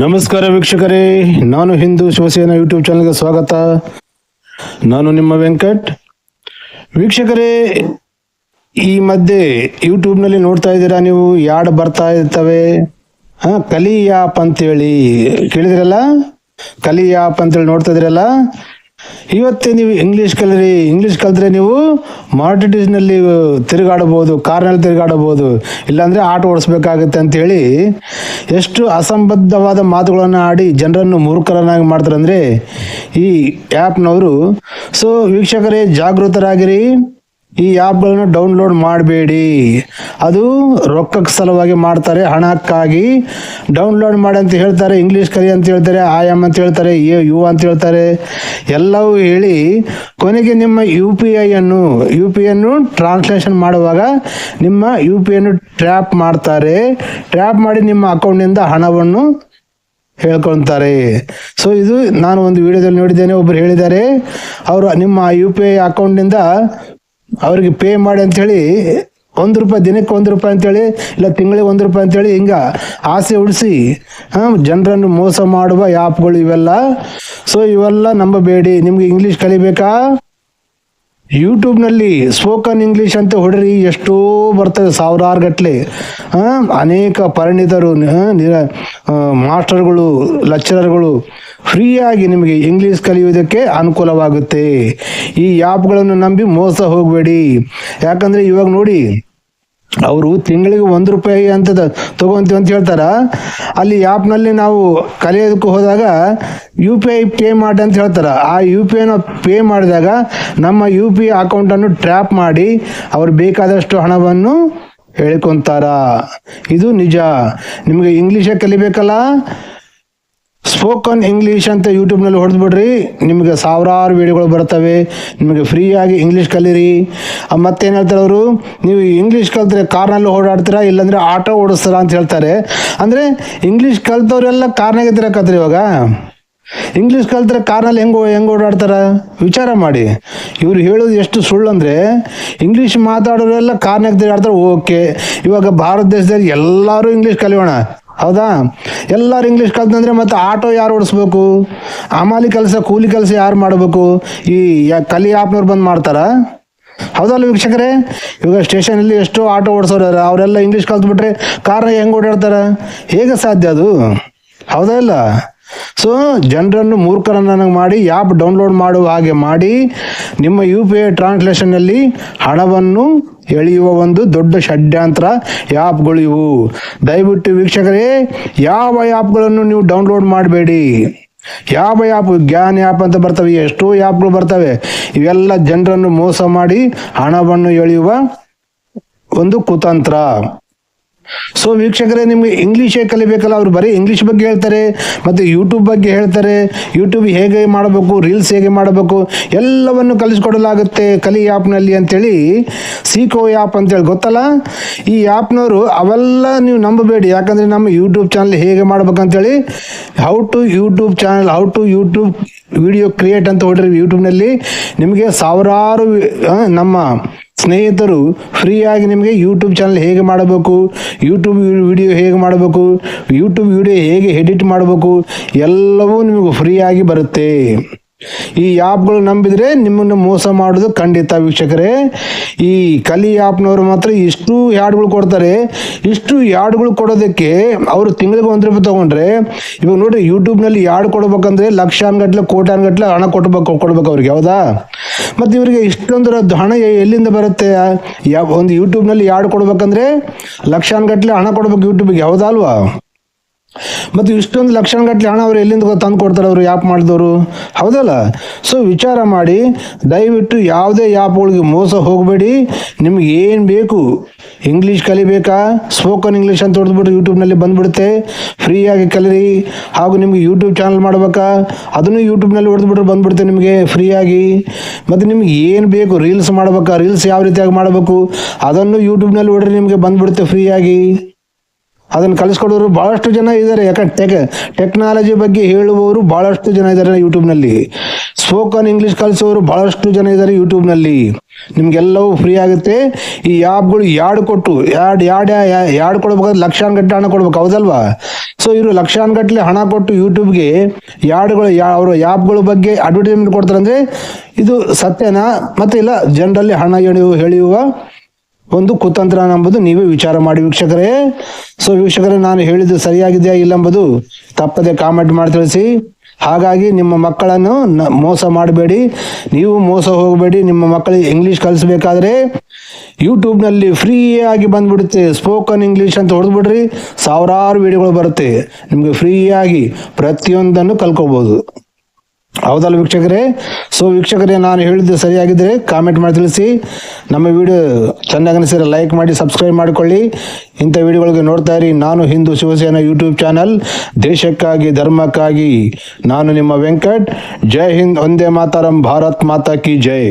ನಮಸ್ಕಾರ ವೀಕ್ಷಕರೇ, ನಾನು ಹಿಂದೂ ಶಿವಸೇನಾ ಯೂಟ್ಯೂಬ್ ಚಾನಲ್ಗೆ ಸ್ವಾಗತ. ನಾನು ನಿಮ್ಮ ವೆಂಕಟ್. ವೀಕ್ಷಕರೇ, ಈ ಮಧ್ಯೆ ಯೂಟ್ಯೂಬ್ನಲ್ಲಿ ನೋಡ್ತಾ ಇದ್ದೀರಾ ನೀವು, ಯಾಡ್ ಬರ್ತಾ ಇರ್ತವೆ. ಕಲಿ ಆ್ಯಪ್ ಅಂತೇಳಿ ಕೇಳಿದಿರಲ್ಲ, ಕಲಿ ಆ್ಯಪ್ ಅಂತೇಳಿ ನೋಡ್ತಾ ಇದ್ದೀರಲ್ಲ. ಇವತ್ತೇ ನೀವು ಇಂಗ್ಲೀಷ್ ಕಲಿರಿ. ಇಂಗ್ಲೀಷ್ ಕಲಿತ್ರೆ ನೀವು ಮಾರ್ಟಿಡಿಸ್ನಲ್ಲಿ ತಿರುಗಾಡಬಹುದು, ಕಾರ್ನಲ್ಲಿ ತಿರುಗಾಡಬಹುದು, ಇಲ್ಲಾಂದರೆ ಆಟೋ ಓಡಿಸ್ಬೇಕಾಗುತ್ತೆ ಅಂತೇಳಿ ಎಷ್ಟು ಅಸಂಬದ್ಧವಾದ ಮಾತುಗಳನ್ನು ಆಡಿ ಜನರನ್ನು ಮೂರ್ಖರನ್ನಾಗಿ ಮಾಡ್ತಾರೆ ಅಂದರೆ ಈ ಆ್ಯಪ್ನವರು. ಸೊ ವೀಕ್ಷಕರೇ, ಜಾಗೃತರಾಗಿರಿ. ಈ ಆ್ಯಪ್ಗಳನ್ನು ಡೌನ್ಲೋಡ್ ಮಾಡಬೇಡಿ. ಅದು ರೊಕ್ಕಕ್ಕೆ ಸಲುವಾಗಿ ಮಾಡ್ತಾರೆ, ಹಣಕ್ಕಾಗಿ ಡೌನ್ಲೋಡ್ ಮಾಡಿ ಅಂತ ಹೇಳ್ತಾರೆ. ಇಂಗ್ಲೀಷ್ ಕಲಿ ಅಂತ ಹೇಳ್ತಾರೆ, ಐ ಆಮ್ ಅಂತ ಹೇಳ್ತಾರೆ, ಯು ಅಂತ ಹೇಳ್ತಾರೆ, ಎಲ್ಲವೂ ಹೇಳಿ ಕೊನೆಗೆ ನಿಮ್ಮ ಯು ಪಿ ಐಯನ್ನು ಟ್ರಾನ್ಸ್ಲೇಷನ್ ಮಾಡುವಾಗ ನಿಮ್ಮ ಯು ಪಿ ಐಯನ್ನು ಟ್ರ್ಯಾಪ್ ಮಾಡ್ತಾರೆ. ಟ್ರ್ಯಾಪ್ ಮಾಡಿ ನಿಮ್ಮ ಅಕೌಂಟ್ನಿಂದ ಹಣವನ್ನು ಹೇಳ್ಕೊಳ್ತಾರೆ. ಸೊ ಇದು ನಾನು ಒಂದು ವಿಡಿಯೋದಲ್ಲಿ ನೋಡಿದ್ದೇನೆ. ಒಬ್ಬರು ಹೇಳಿದ್ದಾರೆ, ಅವರು ನಿಮ್ಮ ಯು ಪಿ ಐ ಅಕೌಂಟ್ನಿಂದ ಅವ್ರಿಗೆ ಪೇ ಮಾಡಿ ಅಂಥೇಳಿ ₹1, ದಿನಕ್ಕೆ ₹1 ಅಂತೇಳಿ, ಇಲ್ಲ ತಿಂಗಳಿಗೆ ₹1 ಅಂತೇಳಿ ಹಿಂಗೆ ಆಸೆ ಉಡಿಸಿ ಜನರನ್ನು ಮೋಸ ಮಾಡುವ ಆ್ಯಪ್ಗಳು ಇವೆಲ್ಲ. ಸೊ ಇವೆಲ್ಲ ನಂಬಬೇಡಿ. ನಿಮ್ಗೆ ಇಂಗ್ಲೀಷ್ ಕಲಿಬೇಕಾ? ಯೂಟ್ಯೂಬ್ನಲ್ಲಿ ಸ್ಪೋಕನ್ ಇಂಗ್ಲೀಷ್ ಅಂತ ಹೊಡ್ರಿ, ಎಷ್ಟೋ ಬರ್ತದೆ, ಸಾವಿರಾರು ಗಟ್ಟಲೆ. ಅನೇಕ ಪರಿಣಿತರು, ಮಾಸ್ಟರ್ಗಳು, ಲೆಕ್ಚರರ್ಗಳು ಫ್ರೀಯಾಗಿ ನಿಮಗೆ ಇಂಗ್ಲೀಷ್ ಕಲಿಯುವುದಕ್ಕೆ ಅನುಕೂಲವಾಗುತ್ತೆ. ಈ ಆ್ಯಪ್ಗಳನ್ನು ನಂಬಿ ಮೋಸ ಹೋಗಬೇಡಿ. ಯಾಕಂದರೆ ಇವಾಗ ನೋಡಿ, ಅವರು ತಿಂಗಳಿಗೆ ₹1 ಅಂತ ತಗೊಂತೀವಿ ಅಂತ ಹೇಳ್ತಾರ. ಅಲ್ಲಿ ಆ್ಯಪ್ನಲ್ಲಿ ನಾವು ಕಲಿಯೋದಕ್ಕೆ ಹೋದಾಗ ಯು ಪಿ ಐ ಪೇ ಮಾಡಿ ಅಂತ ಹೇಳ್ತಾರೆ. ಆ ಯು ಪಿ ಐನ ಪೇ ಮಾಡಿದಾಗ ನಮ್ಮ ಯು ಪಿ ಐ ಅಕೌಂಟನ್ನು ಟ್ರ್ಯಾಪ್ ಮಾಡಿ ಅವ್ರು ಬೇಕಾದಷ್ಟು ಹಣವನ್ನು ಹೇಳ್ಕೊತಾರ. ಇದು ನಿಜ. ನಿಮಗೆ ಇಂಗ್ಲೀಷೇ ಕಲಿಬೇಕಲ್ಲ, ಸ್ಪೋಕನ್ ಇಂಗ್ಲೀಷ್ ಅಂತ ಯೂಟ್ಯೂಬ್ನಲ್ಲಿ ಹೊಡೆದ್ಬಿಡ್ರಿ, ನಿಮಗೆ ಸಾವಿರಾರು ವಿಡಿಯೋಗಳು ಬರ್ತವೆ. ನಿಮಗೆ ಫ್ರೀಯಾಗಿ ಇಂಗ್ಲೀಷ್ ಕಲೀರಿ. ಮತ್ತೇನು ಹೇಳ್ತಾರೆ ಅವರು, ನೀವು ಇಂಗ್ಲೀಷ್ ಕಲಿತ್ರೆ ಕಾರ್ನಲ್ಲಿ ಓಡಾಡ್ತೀರಾ, ಇಲ್ಲಾಂದರೆ ಆಟೋ ಓಡಿಸ್ತೀರಾ ಅಂತ ಹೇಳ್ತಾರೆ. ಅಂದರೆ ಇಂಗ್ಲೀಷ್ ಕಲ್ತವ್ರೆಲ್ಲ ಕಾರ್ನಾಗೆ ತಿರಕತ್ರಿ. ಇವಾಗ ಇಂಗ್ಲೀಷ್ ಕಲ್ತ್ರೆ ಕಾರ್ನಲ್ಲಿ ಹೆಂಗೆ ಓಡಾಡ್ತಾರೆ ವಿಚಾರ ಮಾಡಿ. ಇವ್ರು ಹೇಳೋದು ಎಷ್ಟು ಸುಳ್ಳು ಅಂದರೆ, ಇಂಗ್ಲೀಷ್ ಮಾತಾಡೋರೆಲ್ಲ ಕಾರ್ನಾಗೆ ತಿರುಗಾಡ್ತಾರೆ. ಓಕೆ, ಇವಾಗ ಭಾರತ ದೇಶದಲ್ಲಿ ಎಲ್ಲರೂ ಇಂಗ್ಲೀಷ್ ಕಲಿಯೋಣ, ಹೌದಾ? ಎಲ್ಲರೂ ಇಂಗ್ಲೀಷ್ ಕಲ್ತಂದ್ರೆ ಮತ್ತೆ ಆಟೋ ಯಾರು ಓಡಿಸ್ಬೇಕು? ಹಮಾಲಿ ಕೆಲಸ, ಕೂಲಿ ಕೆಲಸ ಯಾರು ಮಾಡಬೇಕು? ಈ ಕಲಿ ಆ್ಯಪ್ನವ್ರು ಬಂದು ಮಾಡ್ತಾರ? ಹೌದಲ್ಲ ವೀಕ್ಷಕರೇ? ಇವಾಗ ಸ್ಟೇಷನಲ್ಲಿ ಎಷ್ಟೋ ಆಟೋ ಓಡಿಸೋರು ಅವರೆಲ್ಲ ಇಂಗ್ಲೀಷ್ ಕಲ್ತ್ಬಿಟ್ರೆ ಕಾರ್ನ ಹೆಂಗೆ ಓಡಾಡ್ತಾರೆ? ಹೇಗೆ ಸಾಧ್ಯ ಅದು? ಹೌದಾ ಇಲ್ಲ? ಸೊ ಜನರನ್ನು ಮೂರ್ಖರನ್ನಾಗಿ ಮಾಡಿ ಆ್ಯಪ್ ಡೌನ್ಲೋಡ್ ಮಾಡುವ ಹಾಗೆ ಮಾಡಿ ನಿಮ್ಮ ಯು ಪಿ ಐ ಟ್ರಾನ್ಸ್ಲೇಷನ್ನಲ್ಲಿ ಹಣವನ್ನು ಎಳೆಯುವ ಒಂದು ದೊಡ್ಡ ಷಡ್ಯಂತ್ರ ಆ್ಯಪ್ಗಳು ಇವು. ದಯವಿಟ್ಟು ವೀಕ್ಷಕರೇ, ಯಾವ ಆ್ಯಪ್ಗಳನ್ನು ನೀವು ಡೌನ್ಲೋಡ್ ಮಾಡಬೇಡಿ. ಯಾವ ಆ್ಯಪ್, ಜ್ಞಾನ ಆ್ಯಪ್ ಅಂತ ಬರ್ತವೆ, ಎಷ್ಟೋ ಆ್ಯಪ್ಗಳು ಬರ್ತವೆ. ಇವೆಲ್ಲ ಜನರನ್ನು ಮೋಸ ಮಾಡಿ ಹಣವನ್ನು ಎಳೆಯುವ ಒಂದು ಕುತಂತ್ರ. ಸೊ ವೀಕ್ಷಕರೇ, ನಿಮಗೆ ಇಂಗ್ಲೀಷೇ ಕಲಿಬೇಕಲ್ಲ, ಅವರು ಬರೀ ಇಂಗ್ಲೀಷ್ ಬಗ್ಗೆ ಹೇಳ್ತಾರೆ, ಮತ್ತು ಯೂಟ್ಯೂಬ್ ಬಗ್ಗೆ ಹೇಳ್ತಾರೆ. ಯೂಟ್ಯೂಬ್ ಹೇಗೆ ಮಾಡಬೇಕು, ರೀಲ್ಸ್ ಹೇಗೆ ಮಾಡಬೇಕು, ಎಲ್ಲವನ್ನು ಕಲಿಸ್ಕೊಡಲಾಗುತ್ತೆ ಕಲಿ ಆ್ಯಪ್ನಲ್ಲಿ ಅಂತೇಳಿ. ಸೀಕೋ ಆ್ಯಪ್ ಅಂತೇಳಿ ಗೊತ್ತಲ್ಲ? ಈ ಆ್ಯಪ್ನವರು ಅವೆಲ್ಲ ನೀವು ನಂಬಬೇಡಿ. ಯಾಕಂದರೆ ನಮ್ಮ ಯೂಟ್ಯೂಬ್ ಚಾನಲ್ ಹೇಗೆ ಮಾಡ್ಬೇಕಂತೇಳಿ how to YouTube video create ಅಂತ ಹೊಡ್ರಿ ಯೂಟ್ಯೂಬ್ನಲ್ಲಿ, ನಿಮಗೆ ಸಾವಿರಾರು ನಮ್ಮ ಸ್ನೇಹಿತರು ಫ್ರೀಯಾಗಿ ನಿಮಗೆ ಯೂಟ್ಯೂಬ್ ಚಾನಲ್ ಹೇಗೆ ಮಾಡಬೇಕು, ಯೂಟ್ಯೂಬ್ ವಿಡಿಯೋ ಹೇಗೆ ಮಾಡಬೇಕು, ಯೂಟ್ಯೂಬ್ ವಿಡಿಯೋ ಹೇಗೆ ಎಡಿಟ್ ಮಾಡಬೇಕು, ಎಲ್ಲವೂ ನಿಮಗೆ ಫ್ರೀಯಾಗಿ ಬರುತ್ತೆ. ಈ ಆ್ಯಪ್ಗಳು ನಂಬಿದರೆ ನಿಮ್ಮನ್ನು ಮೋಸ ಮಾಡೋದು ಖಂಡಿತ ವೀಕ್ಷಕರೇ. ಈ ಕಲಿ ಆ್ಯಪ್ನವರು ಮಾತ್ರ ಇಷ್ಟು ಯಾಡ್ಗಳು ಕೊಡ್ತಾರೆ. ಇಷ್ಟು ಯಾಡ್ಗಳು ಕೊಡೋದಕ್ಕೆ ಅವರು ತಿಂಗಳಿಗೆ ₹1 ತೊಗೊಂಡ್ರೆ, ಇವಾಗ ನೋಡಿ ಯೂಟ್ಯೂಬ್ನಲ್ಲಿ ಯಾಡ್ ಕೊಡ್ಬೇಕಂದ್ರೆ ಲಕ್ಷಾನ್ಗಟ್ಲೆ, ಕೋಟ್ಯಾನ್ಗಟ್ಲೆ ಹಣ ಕೊಡ್ಬೇಕು ಅವ್ರಿಗೆ, ಹೌದಾ? ಮತ್ತು ಇವರಿಗೆ ಇಷ್ಟೊಂದು ಹಣ ಎಲ್ಲಿಂದ ಬರುತ್ತೆ? ಒಂದು ಯೂಟ್ಯೂಬ್ನಲ್ಲಿ ಯಾಡ್ ಕೊಡ್ಬೇಕಂದ್ರೆ ಲಕ್ಷಾನ್ಗಟ್ಲೆ ಹಣ ಕೊಡ್ಬೇಕು ಯೂಟ್ಯೂಬ್ಗೆ, ಹೌದಾ ಅಲ್ವಾ? ಮತ್ತು ಇಷ್ಟೊಂದು ಲಕ್ಷಾನ್ಗಟ್ಲೆ ಹಣ ಅವರು ಎಲ್ಲಿಂದ ತಂದು ಕೊಡ್ತಾರೆ ಅವರು ಆ್ಯಪ್ ಮಾಡಿದವರು, ಹೌದಲ್ಲ? ಸೊ ವಿಚಾರ ಮಾಡಿ, ದಯವಿಟ್ಟು ಯಾವುದೇ ಆ್ಯಪ್ಗಳಿಗೆ ಮೋಸ ಹೋಗಬೇಡಿ. ನಿಮ್ಗೆ ಏನು ಬೇಕು, ಇಂಗ್ಲೀಷ್ ಕಲಿಬೇಕಾ, ಸ್ಪೋಕನ್ ಇಂಗ್ಲೀಷ್ ಅಂತ ಹೊಡೆದ್ಬಿಟ್ಟು ಯೂಟ್ಯೂಬ್ನಲ್ಲಿ ಬಂದುಬಿಡುತ್ತೆ, ಫ್ರೀಯಾಗಿ ಕಲಿರಿ. ಹಾಗೂ ನಿಮಗೆ ಯೂಟ್ಯೂಬ್ ಚಾನಲ್ ಮಾಡಬೇಕಾ, ಅದನ್ನು ಯೂಟ್ಯೂಬ್ನಲ್ಲಿ ಹೊಡೆದ್ಬಿಟ್ರೆ ಬಂದುಬಿಡುತ್ತೆ ನಿಮಗೆ ಫ್ರೀಯಾಗಿ. ಮತ್ತು ನಿಮ್ಗೆ ಏನು ಬೇಕು, ರೀಲ್ಸ್ ಮಾಡಬೇಕಾ, ರೀಲ್ಸ್ ಯಾವ ರೀತಿಯಾಗಿ ಮಾಡಬೇಕು, ಅದನ್ನು ಯೂಟ್ಯೂಬ್ನಲ್ಲಿ ಹೊಡ್ರಿ, ನಿಮಗೆ ಬಂದುಬಿಡುತ್ತೆ ಫ್ರೀಯಾಗಿ. ಅದನ್ನು ಕಲಿಸ್ಕೊಡೋರು ಭಾಳಷ್ಟು ಜನ ಇದ್ದಾರೆ. ಯಾಕಂದ್ರೆ ಟೆಕ್ನಾಲಜಿ ಬಗ್ಗೆ ಹೇಳುವವರು ಭಾಳಷ್ಟು ಜನ ಇದ್ದಾರೆ ಯೂಟ್ಯೂಬ್ನಲ್ಲಿ. ಸ್ಪೋಕನ್ ಇಂಗ್ಲೀಷ್ ಕಲಿಸೋರು ಭಾಳಷ್ಟು ಜನ ಇದ್ದಾರೆ ಯೂಟ್ಯೂಬ್ನಲ್ಲಿ. ನಿಮಗೆಲ್ಲವೂ ಫ್ರೀ ಆಗುತ್ತೆ. ಈ ಆ್ಯಪ್ಗಳು ಯಾಡ್ ಕೊಡ್ಬೇಕಾದ್ರೆ ಲಕ್ಷಾನುಗಟ್ಟಲೆ ಹಣ ಕೊಡ್ಬೇಕು, ಹೌದಲ್ವಾ? ಸೊ ಇವರು ಲಕ್ಷಾನುಗಟ್ಟಲೆ ಹಣ ಕೊಟ್ಟು ಯೂಟ್ಯೂಬ್ಗೆ ಅವರು ಆ್ಯಪ್ಗಳ ಬಗ್ಗೆ ಅಡ್ವರ್ಟೈಸ್ಮೆಂಟ್ ಕೊಡ್ತಾರೆ. ಅಂದರೆ ಇದು ಸತ್ಯನಾ ಮತ್ತೆ ಇಲ್ಲ ಜನರಲ್ಲಿ ಹಣ ಎಳೆಯುವ ಒಂದು ಕುತಂತ್ರ ಎಂಬುದು ನೀವೇ ವಿಚಾರ ಮಾಡಿ ವೀಕ್ಷಕರೇ. ಸೊ ವೀಕ್ಷಕರೇ, ನಾನು ಹೇಳಿದ್ದು ಸರಿಯಾಗಿದೆಯಾ ಇಲ್ಲ ಎಂಬುದು ತಪ್ಪದೆ ಕಾಮೆಂಟ್ ಮಾಡಿ ತಿಳಿಸಿ. ಹಾಗಾಗಿ ನಿಮ್ಮ ಮಕ್ಕಳನ್ನು ಮೋಸ ಮಾಡಬೇಡಿ, ನೀವು ಮೋಸ ಹೋಗಬೇಡಿ. ನಿಮ್ಮ ಮಕ್ಕಳಿಗೆ ಇಂಗ್ಲೀಷ್ ಕಲಿಸ್ಬೇಕಾದ್ರೆ ಯೂಟ್ಯೂಬ್ನಲ್ಲಿ ಫ್ರೀಯಾಗಿ ಬಂದ್ಬಿಡುತ್ತೆ. ಸ್ಪೋಕನ್ ಇಂಗ್ಲೀಷ್ ಅಂತ ಹೊಡೆದ್ಬಿಡ್ರಿ, ಸಾವಿರಾರು ವಿಡಿಯೋಗಳು ಬರುತ್ತೆ. ನಿಮಗೆ ಫ್ರೀಯಾಗಿ ಪ್ರತಿಯೊಂದನ್ನು ಕಲ್ಕೋಬಹುದು, ಹೌದಲ್ಲ ವೀಕ್ಷಕರೇ? ಸೊ ವೀಕ್ಷಕರೇ, ನಾನು ಹೇಳಿದ್ದು ಸರಿಯಾಗಿದ್ದರೆ ಕಾಮೆಂಟ್ ಮಾಡಿ ತಿಳಿಸಿ. ನಮ್ಮ ವಿಡಿಯೋ ಚೆನ್ನಾಗಿ ಅನಿಸಿದರೆ ಲೈಕ್ ಮಾಡಿ, ಸಬ್ಸ್ಕ್ರೈಬ್ ಮಾಡಿಕೊಳ್ಳಿ. ಇಂಥ ವಿಡಿಯೋಗಳಿಗೆ ನೋಡ್ತಾ ಇರಿ. ನಾನು ಹಿಂದೂ ಶಿವಸೇನಾ ಯೂಟ್ಯೂಬ್ ಚಾನಲ್, ದೇಶಕ್ಕಾಗಿ ಧರ್ಮಕ್ಕಾಗಿ. ನಾನು ನಿಮ್ಮ ವೆಂಕಟ್. ಜೈ ಹಿಂದ್, ವಂದೇ ಮಾತರಂ, ಭಾರತ್ ಮಾತಾ ಕಿ ಜೈ.